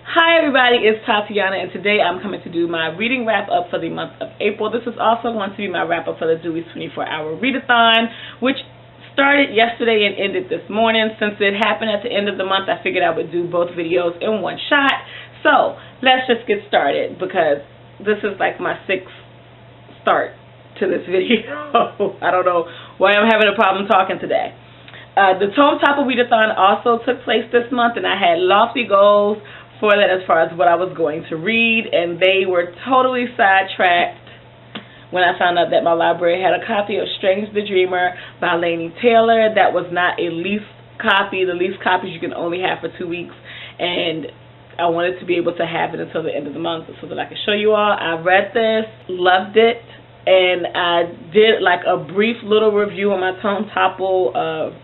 Hi everybody, it's Tatiana, and today I'm coming to do my reading wrap-up for the month of April. This is also going to be my wrap-up for the Dewey's 24-hour Readathon, which started yesterday and ended this morning. Since it happened at the end of the month, I figured I would do both videos in one shot. So, let's just get started, because this is like my sixth start to this video. I don't know why I'm having a problem talking today. The Tome Topper Readathon also took place this month, and I had lofty goals for that as far as what I was going to read, and they were totally sidetracked when I found out that my library had a copy of Strange the Dreamer by Laini Taylor. That was not a leased copy. The leased copies you can only have for 2 weeks, and I wanted to be able to have it until the end of the month so that I could show you all. I read this, loved it, and I did like a brief little review on my Tome Topper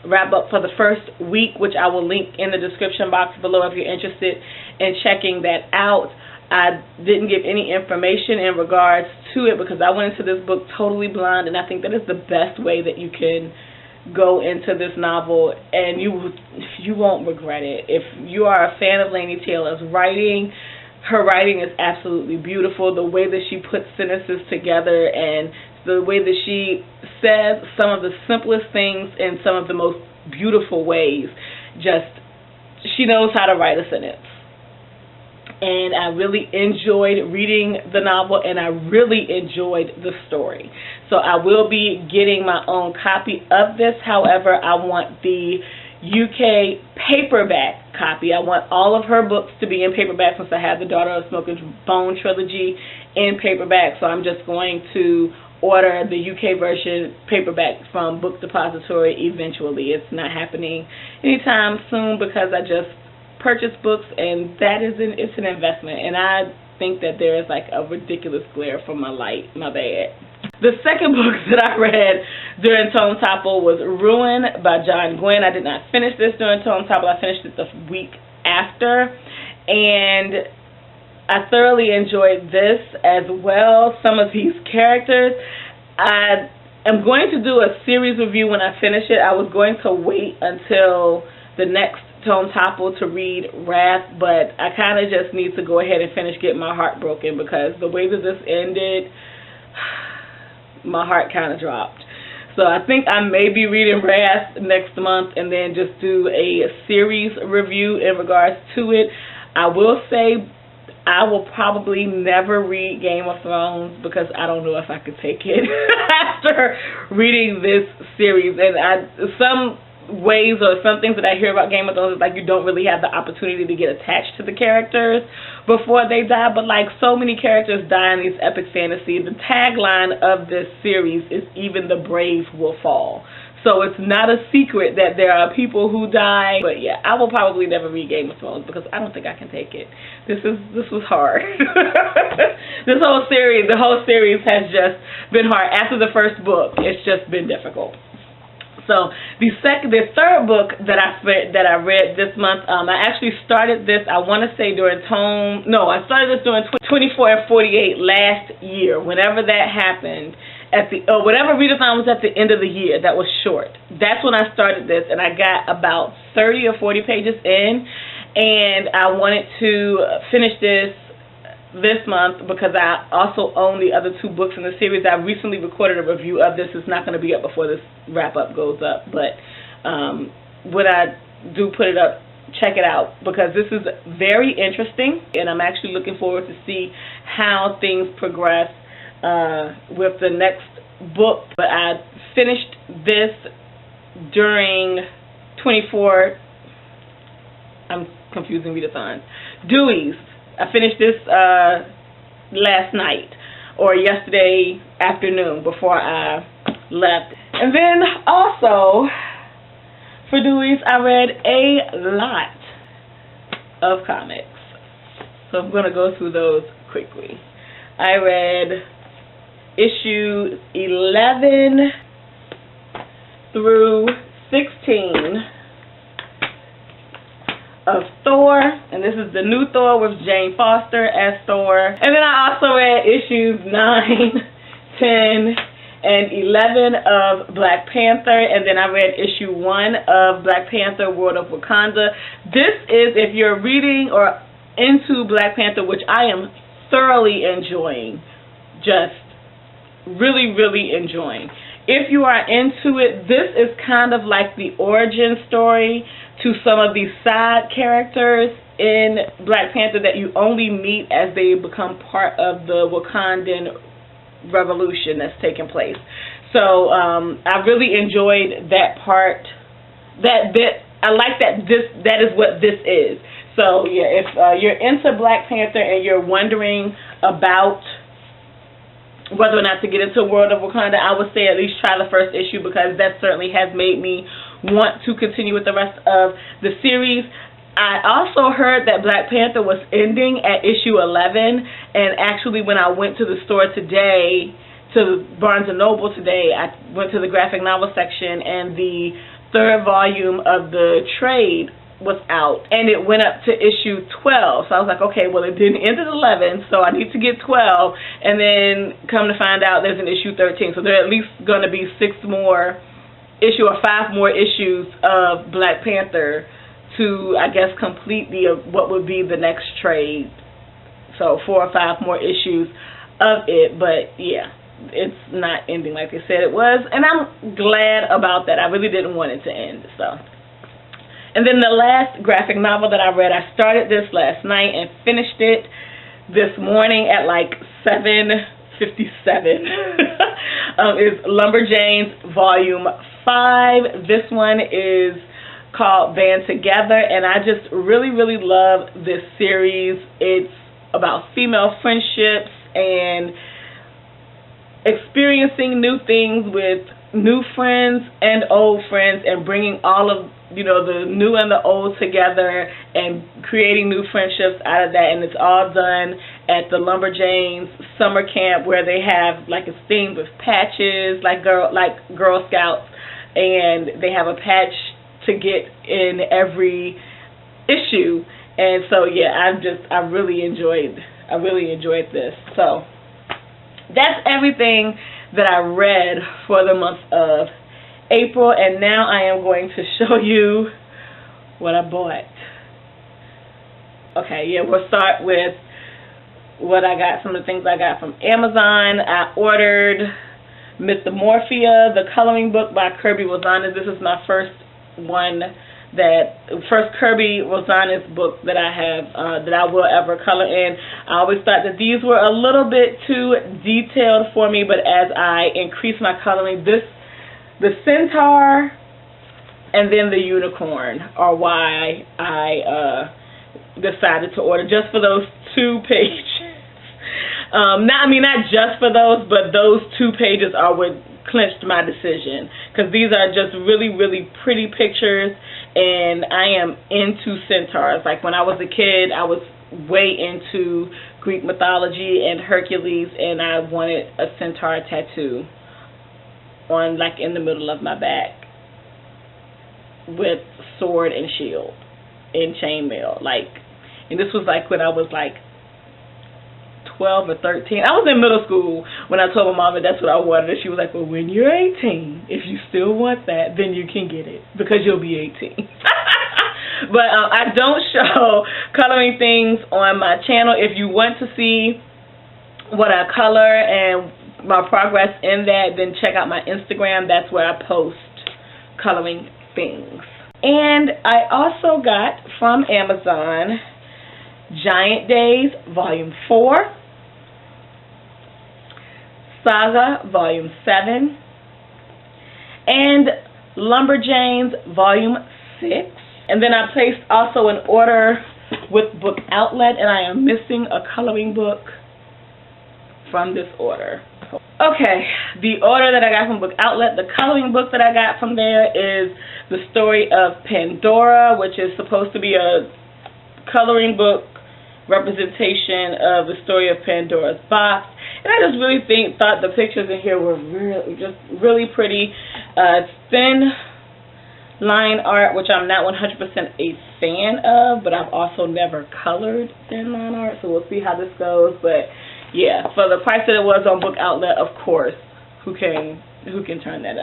wrap up for the first week, which I will link in the description box below if you're interested in checking that out. I didn't give any information in regards to it because I went into this book totally blind, and I think that is the best way that you can go into this novel, and you won't regret it. If you are a fan of Laini Taylor's writing, her writing is absolutely beautiful. The way that she puts sentences together and the way that she says some of the simplest things in some of the most beautiful ways. She knows how to write a sentence. And I really enjoyed reading the novel, and I really enjoyed the story. So I will be getting my own copy of this. However, I want the UK paperback copy. I want all of her books to be in paperback since I have the Daughter of Smoke and Bone trilogy in paperback. So I'm just going to order the UK version paperback from Book Depository eventually. It's not happening anytime soon because I just purchased books, and it's an investment, and I think that there is like a ridiculous glare from my light. My bad. The second book that I read during Tome Topper was Ruin by John Gwynne. I did not finish this during Tome Topper. I finished it the week after, and I thoroughly enjoyed this as well. Some of these characters. I am going to do a series review when I finish it. I was going to wait until the next Tome Topper to read Wrath, but I kind of just need to go ahead and finish getting my heart broken, because the way that this ended, my heart kind of dropped. So I think I may be reading Wrath next month and then just do a series review in regards to it. I will say I will probably never read Game of Thrones because I don't know if I could take it after reading this series. And some ways or some things that I hear about Game of Thrones is like you don't really have the opportunity to get attached to the characters before they die, but like so many characters die in these epic fantasy. The tagline of this series is "Even the brave will fall." So it's not a secret that there are people who die. But yeah, I will probably never read Game of Thrones because I don't think I can take it. This was hard. The whole series has just been hard. After the first book, it's just been difficult. So the third book that I read this month, I actually started this, I want to say I started this during 24 and 48 last year, whenever that happened. Whatever readathon was at the end of the year that was short. That's when I started this, and I got about 30 or 40 pages in, and I wanted to finish this month because I also own the other 2 books in the series. I recently recorded a review of this. It's not going to be up before this wrap-up goes up, but when I do put it up, check it out because this is very interesting, and I'm actually looking forward to see how things progress with the next book. But I finished this during 24. I'm confusing readathons. Dewey's. I finished this last night or yesterday afternoon before I left. And then also for Dewey's, I read a lot of comics. So I'm going to go through those quickly. I read issue 11 through 16 of Thor, and this is the new Thor with Jane Foster as Thor. And then I also read issues 9, 10, and 11 of Black Panther, and then I read issue 1 of Black Panther, World of Wakanda. This is, if you're reading or into Black Panther, which I am thoroughly enjoying, just really, really enjoying. If you are into it, this is kind of like the origin story to some of these side characters in Black Panther that you only meet as they become part of the Wakandan revolution that's taking place. So I really enjoyed that part. That bit, I like that that is what this is. So yeah, if you're into Black Panther and you're wondering about whether or not to get into World of Wakanda, I would say at least try the first issue, because that certainly has made me want to continue with the rest of the series. I also heard that Black Panther was ending at issue 11, and actually when I went to the store today, to Barnes & Noble today, I went to the graphic novel section, and the 3rd volume of the trade was out, and it went up to issue 12. So I was like, okay, well, it didn't end at 11, so I need to get 12, and then come to find out there's an issue 13. So there are at least going to be 5 more issues of Black Panther to, I guess, complete what would be the next trade. So 4 or 5 more issues of it, but yeah, it's not ending like they said it was, and I'm glad about that. I really didn't want it to end. So. And then the last graphic novel that I read, I started this last night and finished it this morning at like 7:57. Is Lumberjanes Volume 5. This one is called Band Together, and I just really, really love this series. It's about female friendships and experiencing new things with new friends and old friends, and bringing all of the new and the old together and creating new friendships out of that. And it's all done at the Lumberjanes summer camp, where they have like a theme with patches, like Girl Scouts, and they have a patch to get in every issue. And so yeah, I really enjoyed this. So that's everything that I read for the month of April, and now I am going to show you what I bought. Okay, yeah, we'll start with what I got, some of the things I got from Amazon. I ordered Mythomorphia, the coloring book by Kirby Rosanes. This is my first Kirby Rosanes book that I have, that I will ever color in. I always thought that these were a little bit too detailed for me, but as I increase my coloring, the centaur and then the unicorn are why I decided to order, just for those 2 pages. Not just for those, but those 2 pages are what clinched my decision, because these are just really, really pretty pictures, and I am into centaurs. Like when I was a kid, I was way into Greek mythology and Hercules, and I wanted a centaur tattoo on, like, in the middle of my back with sword and shield and chainmail. And this was like when I was like 12 or 13. I was in middle school when I told my mom that that's what I wanted, and she was like, well, when you're 18, if you still want that, then you can get it, because you'll be 18. But I don't show coloring things on my channel. If you want to see what I color and my progress in that, then check out my Instagram. That's where I post coloring things. And I also got from Amazon Giant Days Volume 4, Saga Volume 7, and Lumberjanes Volume 6. And then I placed also an order with Book Outlet, and I am missing a coloring book from this order. Okay, the order that I got from Book Outlet, the coloring book that I got from there is The Story of Pandora, which is supposed to be a coloring book representation of the story of Pandora's box. And I just really thought the pictures in here were really pretty. Thin line art, which I'm not 100% a fan of, but I've also never colored thin line art, so we'll see how this goes. But yeah, for the price that it was on Book Outlet, of course, who can turn that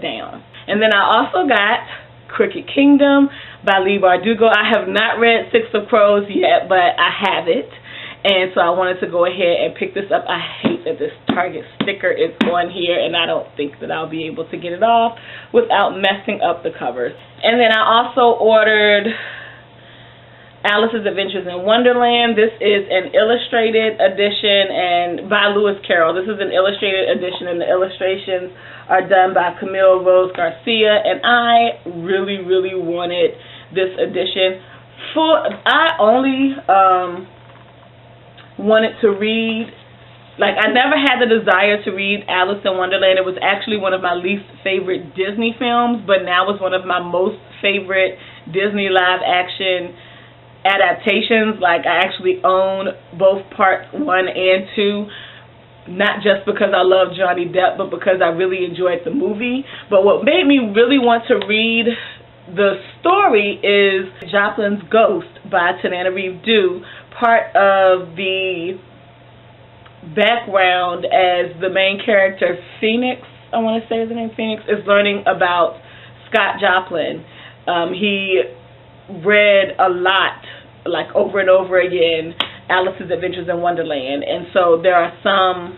down. And then I also got Crooked Kingdom by Leigh Bardugo. I have not read Six of Crows yet, but I have it. And so I wanted to go ahead and pick this up. I hate that this Target sticker is on here, and I don't think that I'll be able to get it off without messing up the covers. And then I also ordered Alice's Adventures in Wonderland. This is an illustrated edition and by Lewis Carroll. This is an illustrated edition, and the illustrations are done by Camille Rose Garcia, and I really, really wanted this edition. I only wanted to read, like, I never had the desire to read Alice in Wonderland. It was actually one of my least favorite Disney films, but now it's one of my most favorite Disney live action adaptations. Like, I actually own both parts 1 and 2, not just because I love Johnny Depp, but because I really enjoyed the movie. But what made me really want to read the story is Joplin's Ghost by Tananarive Due, part of the background as the main character, Phoenix, I want to say his name, Phoenix, is learning about Scott Joplin. He read a lot, like over and over again, Alice's Adventures in Wonderland, and so there are some,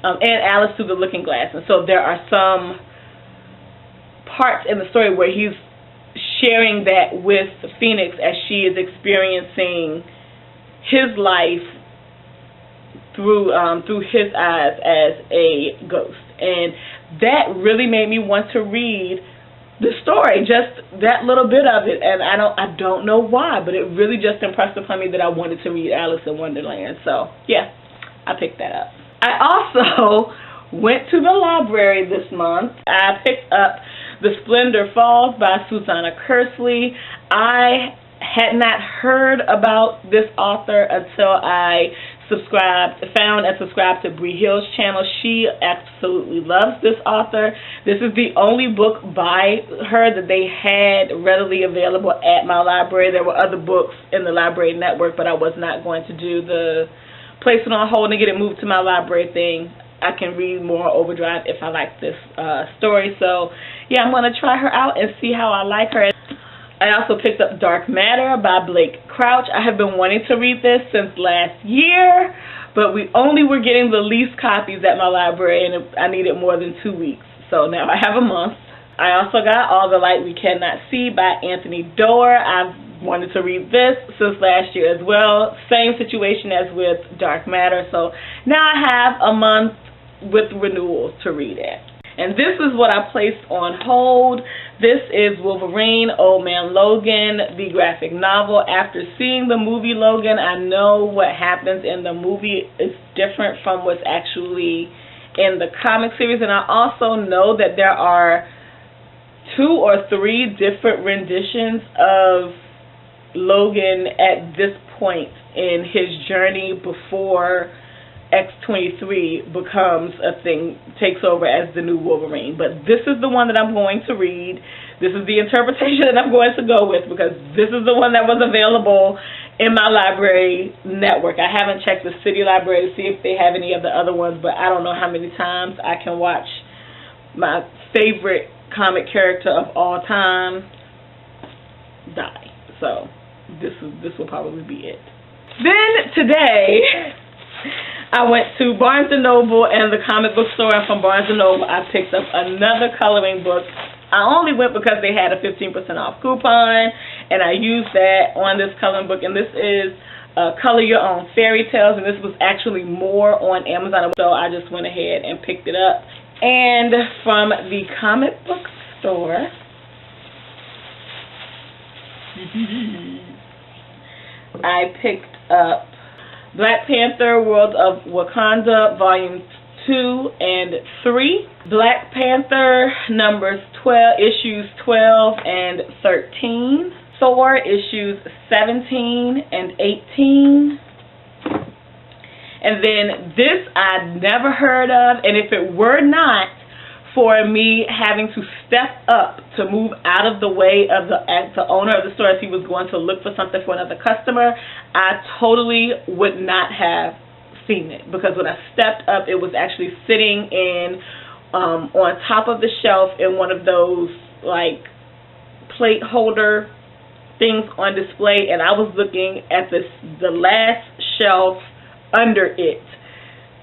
and Alice Through the Looking Glass, and so there are some parts in the story where he's sharing that with Phoenix as she is experiencing his life through his eyes as a ghost. And that really made me want to read the story, just that little bit of it. And I don't know why, but it really just impressed upon me that I wanted to read Alice in Wonderland. So yeah, I picked that up. I also went to the library this month. I picked up The Splendor Falls by Susanna Kersley. I had not heard about this author until I found and subscribed to Bree Hill's channel. She absolutely loves this author. This is the only book by her that they had readily available at my library. There were other books in the library network, but I was not going to do the place it on hold and get it moved to my library thing. I can read more Overdrive if I like this story. So yeah, I'm going to try her out and see how I like her. I also picked up Dark Matter by Blake Crouch. I have been wanting to read this since last year, but we only were getting the least copies at my library, and I needed more than 2 weeks. So now I have a month. I also got All the Light We Cannot See by Anthony Doerr. I've wanted to read this since last year as well. Same situation as with Dark Matter. So now I have a month with renewals to read it. And this is what I placed on hold. This is Wolverine, Old Man Logan, the graphic novel. After seeing the movie Logan, I know what happens in the movie is different from what's actually in the comic series. And I also know that there are 2 or 3 different renditions of Logan at this point in his journey before X-23 becomes a thing, takes over as the new Wolverine. But this is the one that I'm going to read. This is the interpretation that I'm going to go with, because this is the one that was available in my library network. I haven't checked the city library to see if they have any of the other ones, but I don't know how many times I can watch my favorite comic character of all time die. So this will probably be it. Then today I went to Barnes & Noble and the comic book store, and from Barnes & Noble I picked up another coloring book. I only went because they had a 15% off coupon, and I used that on this coloring book, and this is Color Your Own Fairy Tales, and this was actually more on Amazon, so I just went ahead and picked it up. And from the comic book store, I picked up Black Panther World of Wakanda Volume 2 and 3. Black Panther issues 12 and 13. Thor issues 17 and 18. And then this I'd never heard of, and if it were not for me having to step up to move out of the way of the owner of the store as he was going to look for something for another customer, I totally would not have seen it, because when I stepped up, it was actually sitting in on top of the shelf in one of those like plate holder things on display, and I was looking at the last shelf under it.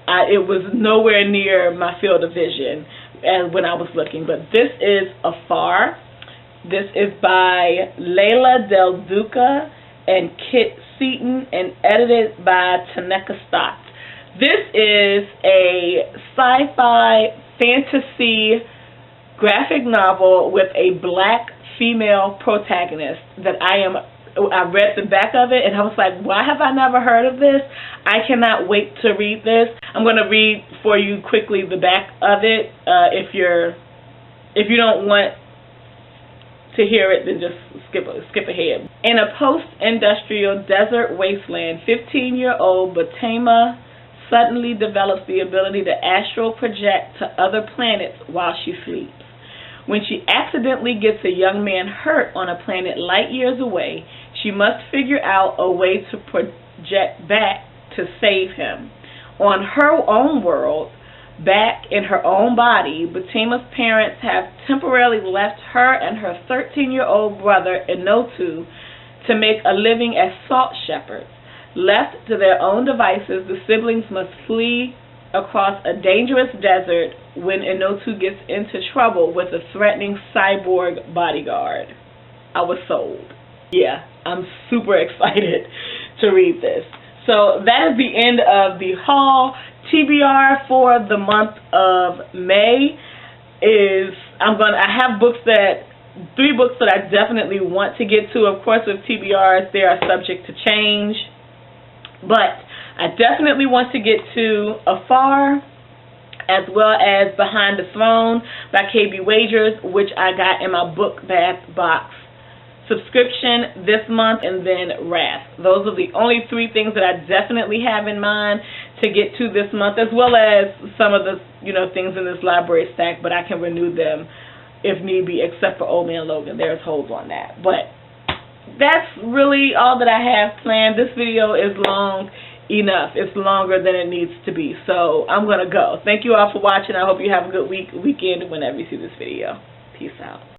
It was nowhere near my field of vision and when I was looking, but this is Afar. This is by Layla Del Duca and Kit Seaton and edited by Taneka Stott. This is a sci-fi fantasy graphic novel with a black female protagonist that I read the back of it and I was like, why have I never heard of this? I cannot wait to read this. I'm going to read for you quickly the back of it. If you don't want to hear it, then just skip ahead. In a post-industrial desert wasteland, 15-year-old Batema suddenly develops the ability to astral project to other planets while she sleeps. When she accidentally gets a young man hurt on a planet light years away, she must figure out a way to project back to save him. On her own world, back in her own body, Batema's parents have temporarily left her and her 13-year-old brother, Inotu, to make a living as salt shepherds. Left to their own devices, the siblings must flee across a dangerous desert when Inotu gets into trouble with a threatening cyborg bodyguard. I was sold. Yeah, I'm super excited to read this. So that is the end of the haul. TBR for the month of May is I have three books that I definitely want to get to. Of course, with TBRs, they are subject to change. But I definitely want to get to Afar, as well as Behind the Throne by KB Wagers, which I got in my Book Bath Box subscription this month, and then Wrath. Those are the only three things that I definitely have in mind to get to this month, as well as some of the things in this library stack, but I can renew them if need be, except for Old Man Logan. There's holds on that. But that's really all that I have planned. This video is long enough. It's longer than it needs to be. So I'm going to go. Thank you all for watching. I hope you have a good weekend whenever you see this video. Peace out.